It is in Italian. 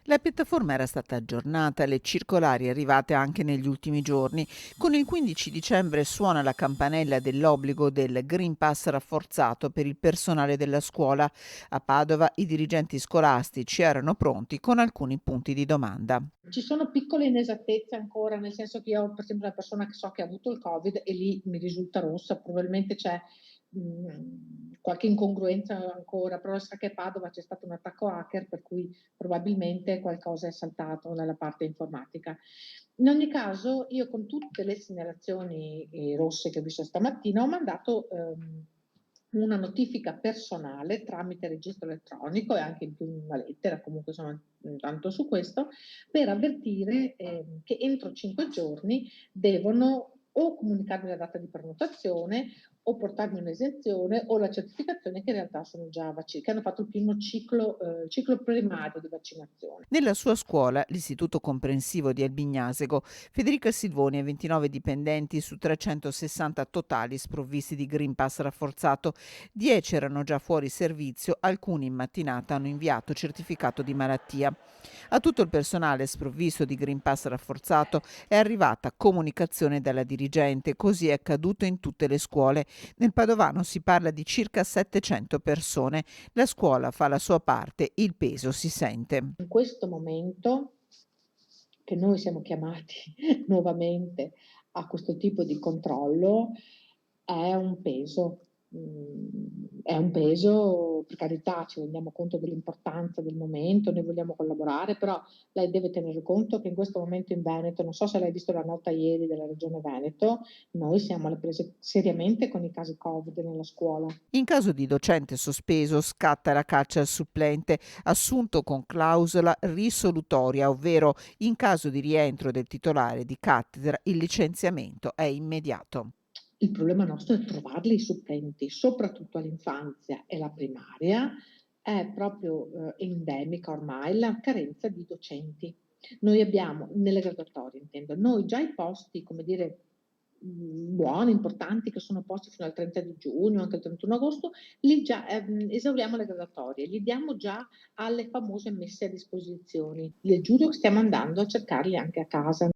La piattaforma era stata aggiornata, le circolari arrivate anche negli ultimi giorni. Con il 15 dicembre suona la campanella dell'obbligo del Green Pass rafforzato per il personale della scuola. A Padova i dirigenti scolastici erano pronti con alcuni punti di domanda. Ci sono piccole inesattezze ancora, nel senso che io ho per esempio una persona che so che ha avuto il Covid e lì mi risulta rossa, probabilmente c'è, qualche incongruenza ancora, però sa che a Padova c'è stato un attacco hacker, per cui probabilmente qualcosa è saltato dalla parte informatica. In ogni caso io con tutte le segnalazioni, rosse che ho visto stamattina ho mandato, una notifica personale tramite registro elettronico e anche in più una lettera, comunque insomma, tanto su questo, per avvertire, che entro 5 giorni devono o comunicarmi la data di prenotazione o portarmi un'esenzione o la certificazione che in realtà sono già che hanno fatto il primo ciclo primario di vaccinazione. Nella sua scuola, l'Istituto Comprensivo di Albignasego, Federica Silvoni ha 29 dipendenti su 360 totali sprovvisti di Green Pass rafforzato. 10 erano già fuori servizio, alcuni in mattinata hanno inviato certificato di malattia. A tutto il personale sprovvisto di Green Pass rafforzato è arrivata comunicazione dalla dirigente, così è accaduto in tutte le scuole. Nel Padovano si parla di circa 700 persone. La scuola fa la sua parte, il peso si sente. In questo momento che noi siamo chiamati nuovamente a questo tipo di controllo è un peso. È un peso, per carità, ci rendiamo conto dell'importanza del momento, noi vogliamo collaborare, però lei deve tenere conto che in questo momento in Veneto, non so se l'hai visto la nota ieri della Regione Veneto, noi siamo alle prese seriamente con i casi Covid nella scuola. In caso di docente sospeso scatta la caccia al supplente assunto con clausola risolutoria, ovvero in caso di rientro del titolare di cattedra il licenziamento è immediato. Il problema nostro è trovarli i supplenti, soprattutto all'infanzia e alla primaria, è proprio, endemica ormai la carenza di docenti. Noi abbiamo nelle graduatorie intendo, noi già i posti, come dire, buoni, importanti, che sono posti fino al 30 di giugno, anche il 31 agosto, li già esauriamo le graduatorie, li diamo già alle famose messe a disposizioni. Le giuro che stiamo andando a cercarli anche a casa.